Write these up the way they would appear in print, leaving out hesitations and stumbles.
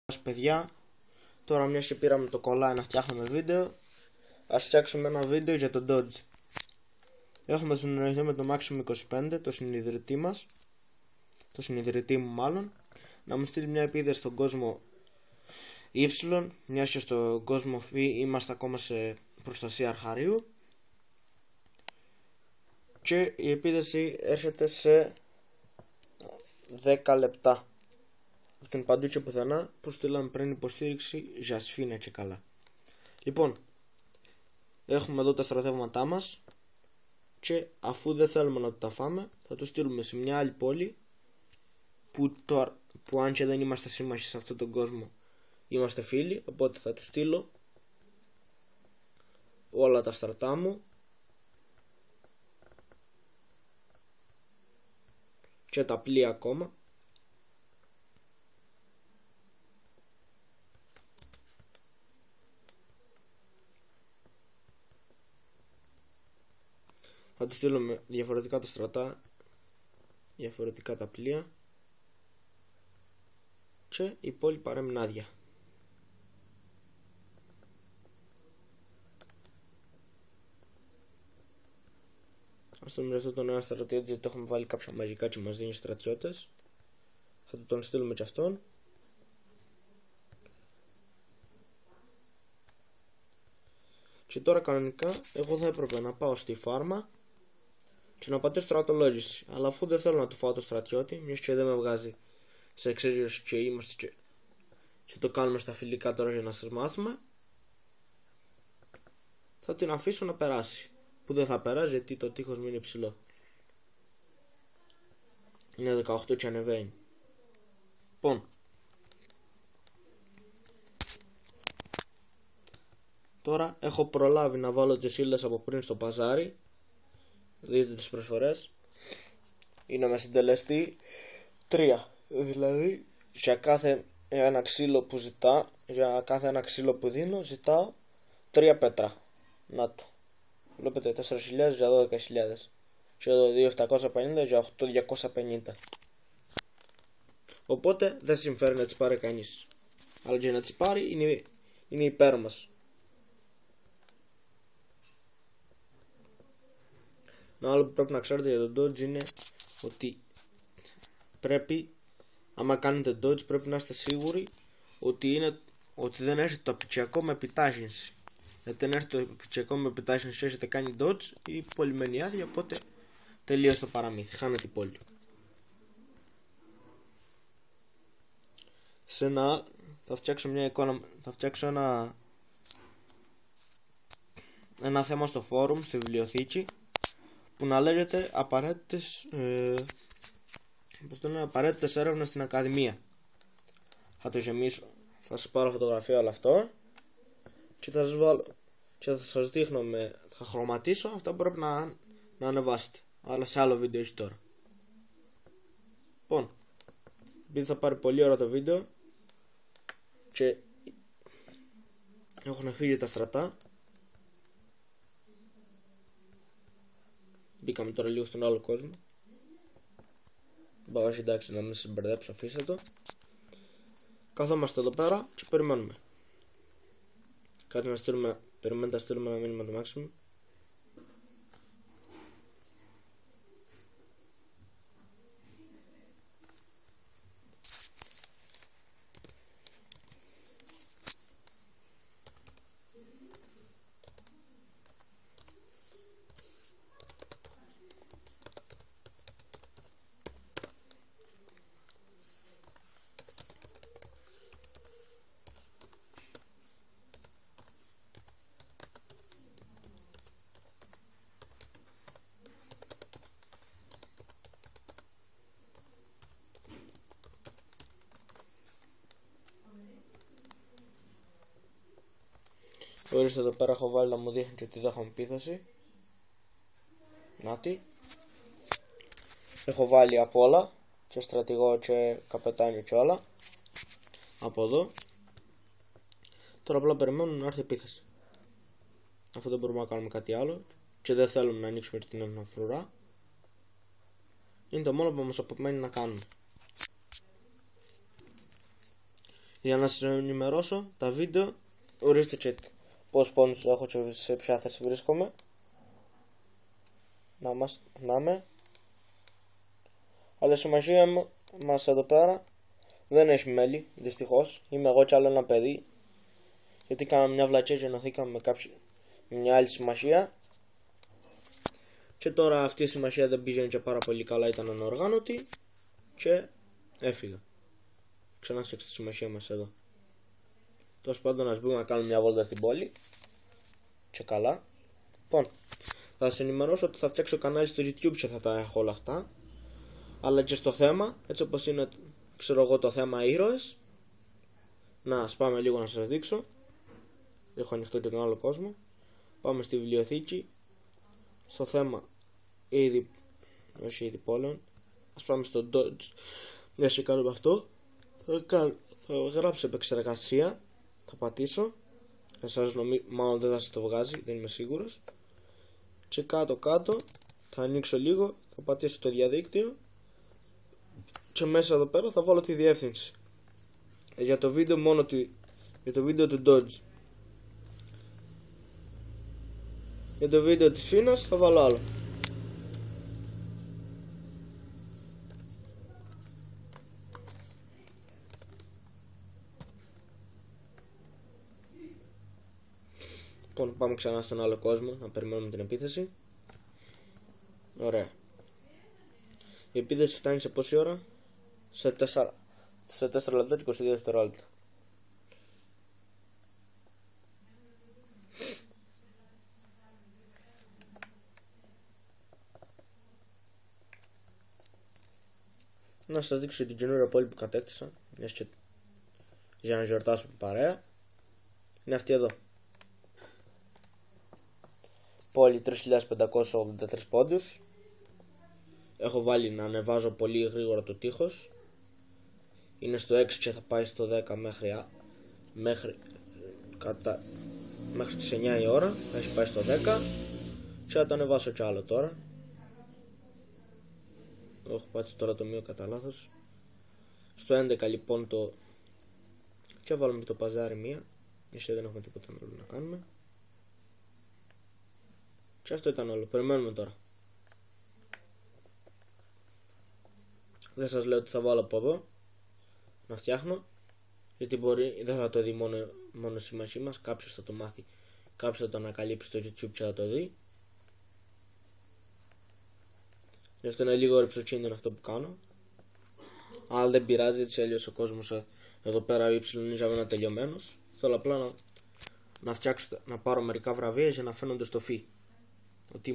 Παιδιά, τώρα μιας και πήραμε το κολλάι να φτιάχνουμε βίντεο, ας φτιάξουμε ένα βίντεο για τον Dodge. Έχουμε συνεννοηθεί με το Maximum 25, το συνειδητή μας, το συνειδητή μου μάλλον, να μου στείλει μια επίδεση στον κόσμο Y, μιας και στον κόσμο Φ είμαστε ακόμα σε προστασία αρχαρίου, και η επίδεση έρχεται σε 10 λεπτά. Αυτό είναι παντού και πουθενά που στείλαμε πριν υποστήριξη για σφίνα και καλά. Λοιπόν, έχουμε εδώ τα στρατεύματά μας και αφού δεν θέλουμε να τα φάμε, θα το στείλουμε σε μια άλλη πόλη που αν και δεν είμαστε σύμμαχοι σε αυτόν τον κόσμο, είμαστε φίλοι. Οπότε θα του στείλω όλα τα στρατά μου και τα πλοία ακόμα. Θα του στείλουμε διαφορετικά τα στρατά, διαφορετικά τα πλοία, και η πόλη παρέμεινε άδεια. Ας τον μοιραστώ τον ένα στρατιώτη, γιατί έχουμε βάλει κάποια μαγικά και μας δίνει στρατιώτες. Θα του τον στείλουμε και αυτόν. Και τώρα κανονικά εγώ θα έπρεπε να πάω στη φάρμα και να πατήσω στρατολόγηση. Αλλά αφού δεν θέλω να του φάω το στρατιώτη, μιας και δεν με βγάζει σε εξαίρεση και είμαστε και το κάνουμε στα φιλικά τώρα για να σας μάθουμε, θα την αφήσω να περάσει. Που δεν θα περάσει γιατί το τείχος μου είναι υψηλό. Είναι 18 και ανεβαίνει. Λοιπόν, τώρα έχω προλάβει να βάλω τις ύλες από πριν στο παζάρι. Δείτε τις προσφορές. Είναι με συντελεστή 3. Δηλαδή για κάθε ένα ξύλο που ζητά, για κάθε ένα ξύλο που δίνω, ζητάω 3 πέτρα. Να το. Βλέπετε 4.000 για 12.000. Και εδώ 2.750 για 8.250. Οπότε δεν συμφέρει να τις πάρει κανείς. Αλλά και να τις πάρει είναι υπέρ μας. Ένα άλλο που πρέπει να ξέρετε για τον Dodge είναι ότι πρέπει, άμα κάνετε Dodge, πρέπει να είστε σίγουροι ότι δεν έχετε το απικιακό με επιτάχυνση. Γιατί αν έρθει το απικιακό με επιτάχυνση και έχετε κάνει Dodge, η πόλη μένει άδεια, οπότε τελείωσε το παραμύθι, χάνετε η πόλη. Θα φτιάξω μια εικόνα, θα φτιάξω ένα θέμα στο forum, στη βιβλιοθήκη, που να λέγεται απαραίτητες έρευνες στην Ακαδημία. Θα το γεμίσω, θα σας πάρω φωτογραφία όλο αυτό και θα σας βάλω και θα σας δείχνω, θα χρωματίσω αυτά που πρέπει να ανεβάσετε, αλλά σε άλλο βίντεο, όχι τώρα. Λοιπόν, επειδή θα πάρει πολύ ώρα το βίντεο και έχουν φύγει τα στρατά, μπήκαμε τώρα λίγο στον άλλο κόσμο. Όχι, εντάξει, να μην σας μπερδέψω, αφήστε το. Καθόμαστε εδώ πέρα και περιμένουμε. Κάτι να στείλουμε, περιμένετε να στείλουμε ένα μήνυμα το Maximum. Ορίστε, εδώ πέρα έχω βάλει να μου δείχνει και ότι δεν έχουμε επίθεση. Νάτι. Έχω βάλει από όλα, και στρατηγό και καπετάνιο και όλα. Από εδώ. Τώρα απλά περιμένουμε να έρθει επίθεση. Αφού δεν μπορούμε να κάνουμε κάτι άλλο και δεν θέλουμε να ανοίξουμε την αναφρουρά, είναι το μόνο που μας απομένει να κάνουμε. Για να σας ενημερώσω τα βίντεο, ορίστε και πόσους πόντους έχω και σε ποια θέση βρίσκομαι. Να είμαι. Αλλά η σημασία μας εδώ πέρα δεν έχει μέλη, δυστυχώς. Είμαι εγώ κι άλλο ένα παιδί, γιατί κάναμε μια βλακία και ενωθήκαμε με μια άλλη συμμαχία. Και τώρα αυτή η συμμαχία δεν πήγαινε και πάρα πολύ καλά, ήταν ανοργάνωτη και έφυγα. Ξανά φτιάξτε τη συμμαχία μας εδώ. Τέλος πάντων, ας μπούμε να κάνουμε μια βόλτα στην πόλη. Και καλά. Λοιπόν, θα σας ενημερώσω ότι θα φτιάξω κανάλι στο YouTube και θα τα έχω όλα αυτά. Αλλά και στο θέμα, έτσι όπως είναι, ξέρω εγώ, το θέμα ήρωες. Να, πάμε λίγο να σας δείξω. Έχω ανοιχτό και τον άλλο κόσμο. Πάμε στη βιβλιοθήκη. Στο θέμα είδη πόλεων. Ας πάμε στο Dodge. Μια και κάνουμε αυτό. Θα γράψω επεξεργασία. Θα πατήσω. Μάλλον δεν θα σας το βγάζει, δεν είμαι σίγουρος. Και κάτω θα ανοίξω λίγο. Θα πατήσω το διαδίκτυο. Και μέσα εδώ πέρα θα βάλω τη διεύθυνση. Για το βίντεο για το βίντεο του Dodge. Για το βίντεο της Φίνας θα βάλω άλλο. Λοιπόν, πάμε ξανά στον άλλο κόσμο να περιμένουμε την επίθεση. Ωραία. Η επίθεση φτάνει σε πόση ώρα? Σε 4 λεπτά και 22 δευτερόλεπτα. Να σας δείξω την καινούργια πόλη που κατέκτησα, για να γιορτάσουμε παρέα. Είναι αυτή εδώ. Πόλη 3.583 πόντους. Έχω βάλει να ανεβάζω πολύ γρήγορα το τείχος. Είναι στο 6 και θα πάει στο 10 μέχρι τις 9 η ώρα. Θα έχει πάει στο 10 και θα το ανεβάσω κι άλλο τώρα. Έχω πάτσει τώρα το μείο κατά λάθος. Στο 11 λοιπόν και βάλουμε και το παζάρι μία. Εμείς δεν έχουμε τίποτα άλλο να κάνουμε. Και αυτό ήταν όλο. Περιμένουμε τώρα. Δεν σας λέω ότι θα βάλω από εδώ να φτιάχνω, γιατί δεν θα το δει μόνο η συμμαχία μας. Κάποιος θα το μάθει, κάποιος θα το ανακαλύψει στο YouTube και θα το δει. Γι' αυτό είναι λίγο ρεψοκίνδυνο αυτό που κάνω. Αλλά δεν πειράζει, έτσι αλλιώς ο κόσμος εδώ πέρα ο είναι ένα τελειωμένος. Θέλω απλά να φτιάξω, να πάρω μερικά βραβεία για να φαίνονται στο φι ότι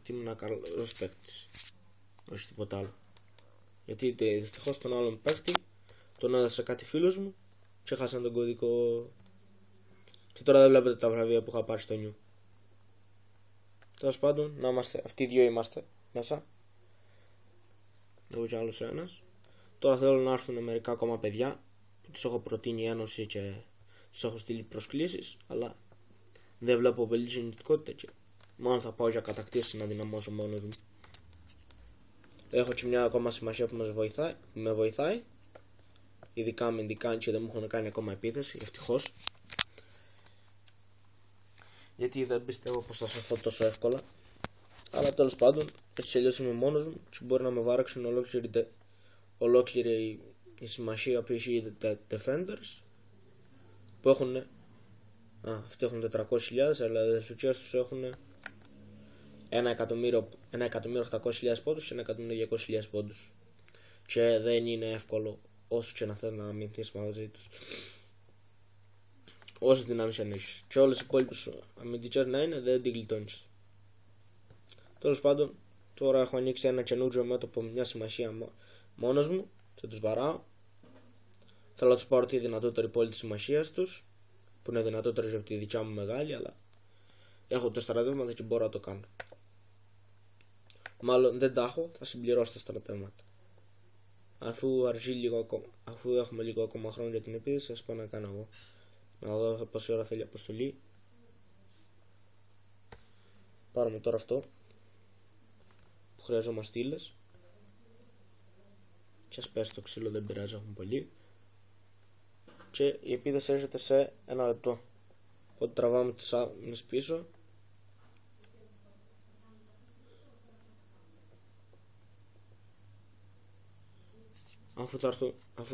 ήμουν καλός παίκτης, όχι τίποτα άλλο. Γιατί δυστυχώς τον άλλον παίκτη τον έδωσα κάτι φίλους μου και χάσαν τον κωδικό. Και τώρα δεν βλέπετε τα βραβεία που είχα πάρει στο νιου. Τέλος πάντων, να είμαστε, αυτοί οι δύο είμαστε μέσα. Εγώ και άλλος ένας. Τώρα θέλω να έρθουν μερικά ακόμα παιδιά που τους έχω προτείνει η ένωση και τους έχω στείλει προσκλήσεις, αλλά δεν βλέπω πολύ συνειδητικότητα και μόνο θα πάω για κατακτήσεις να δυναμώσω μόνος μου. Έχω και μια ακόμα συμμαχία που με βοηθάει. Ειδικά αμυντικά και δεν μου έχουν κάνει ακόμα επίθεση, ευτυχώς. Γιατί δεν πιστεύω πως θα σωθώ τόσο εύκολα. Αλλά τέλος πάντων, έτσι αλλιώς είμαι μόνος μου και μπορεί να με βάραξουν ολόκληρη η συμμαχία που έχει οι Defenders, που έχουν αυτοί έχουν 400.000, αλλά οι αδελφικές τους έχουν 1.800.000 πόντους και 1.200.000 πόντους. Και δεν είναι εύκολο όσο και να θες να αμυνθείς μαζί τους. Όσες δυνάμεις αν έχεις και όλες οι υπόλοιπες αμυντικές να είναι, δεν την γλιτώνεις. Τέλος πάντων, τώρα έχω ανοίξει ένα καινούριο μέτωπο με μια συμμαχία μόνος μου και τους βαράω. Θέλω να τους πάρω τη δυνατότερη πόλη της συμμαχίας τους, που είναι δυνατότερη από τη δικιά μου μεγάλη, αλλά έχω τα στρατεύματα και μπορώ να το κάνω. Μάλλον δεν τα έχω, θα συμπληρώσω τα στρατεύματα. Αφού έχουμε λίγο ακόμα χρόνο για την επίθεση, ας πάω να κάνω εγώ. Να δω πόση ώρα θέλει η αποστολή. Πάρουμε τώρα αυτό που χρειαζόμαστε ύλες. Και ας πέσει το ξύλο, δεν πειράζει, έχουμε πολύ. και η επίθεση έρχεται σε 1 λεπτό. Οπότε τραβάμε τις άμυνες πίσω. Αφού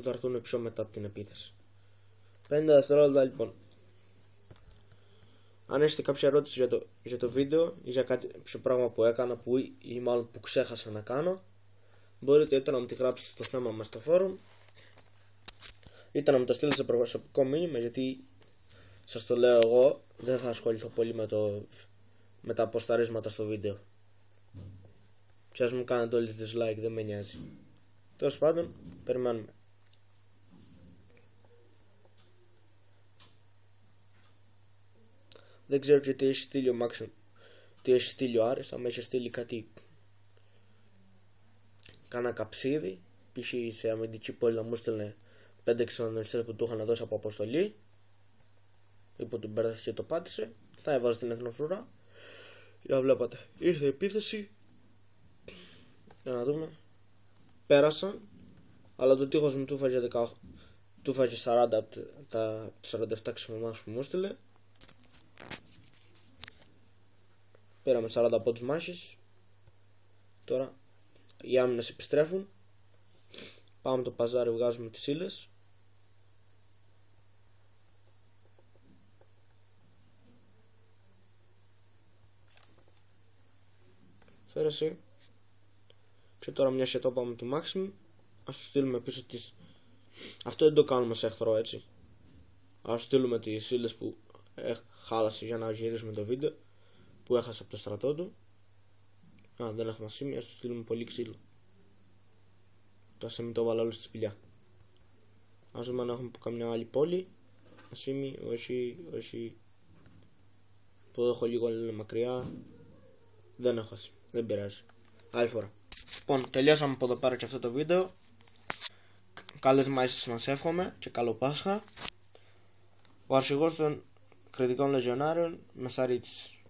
θα έρθουν πιο μετά από την επίθεση. 50 δευτερόλεπτα λοιπόν. Αν έχετε κάποια ερώτηση για το βίντεο ή για κάποιο πράγμα που έκανα ή μάλλον που ξέχασα να κάνω, μπορείτε είτε να μου τη γράψετε στο θέμα μας στο φόρουμ, είτε να μου το στείλετε σε προσωπικό μήνυμα, γιατί σας το λέω εγώ, δεν θα ασχοληθώ πολύ με τα αποσταρίσματα στο βίντεο. Και ας μου κάνετε όλοι dislike, δεν με νοιάζει. Τέλος πάντων, περιμένουμε. Δεν ξέρω και τι έχει στείλει ο Μάξιμ, τι έχει στείλει ο Άρης. Αν έχει στείλει κάνα καψίδι, π.χ. σε αμυντική πόλη να μου στέλνε 5-6 αναλυστές που του είχαν δώσει από αποστολή, ή που του μπέρδευσε και το πάτησε, θα έβαζε την εθνοφρουρά. Για να βλέπατε, ήρθε η επίθεση. Για να δούμε. Πέρασαν, αλλά το τείχος μου του φάγε 40 από τα 47 ξεμομάχους που μου έστειλε. Πήραμε 40 πόντους μάχης. Τώρα οι άμυνες επιστρέφουν. Πάμε το παζάρι, βγάζουμε τις ύλες. Φέρεσαι. Και τώρα μια σετό πάμε του Maximum. Ας του στείλουμε πίσω τις... Αυτό δεν το κάνουμε σε εχθρό, έτσι. Ας στείλουμε τις ύλες που χάλασε για να γυρίσουμε το βίντεο, που έχασε από το στρατό του. Δεν έχουμε ασήμι, ας του στείλουμε πολύ ξύλο. Το ασήμι το βάλα όλο στη σπηλιά. Ας δούμε αν έχουμε από καμιά άλλη πόλη. Ασήμι, όχι. Που έχω λίγο μακριά. Δεν έχω ασήμι, δεν πειράζει. Άλλη φορά. Λοιπόν, τελειώσαμε από εδώ πέρα και αυτό το βίντεο. Καλές μάχες μας εύχομαι και καλό Πάσχα. Ο αρχηγός των κριτικών λεζιονάριων, Μεσαρίτης.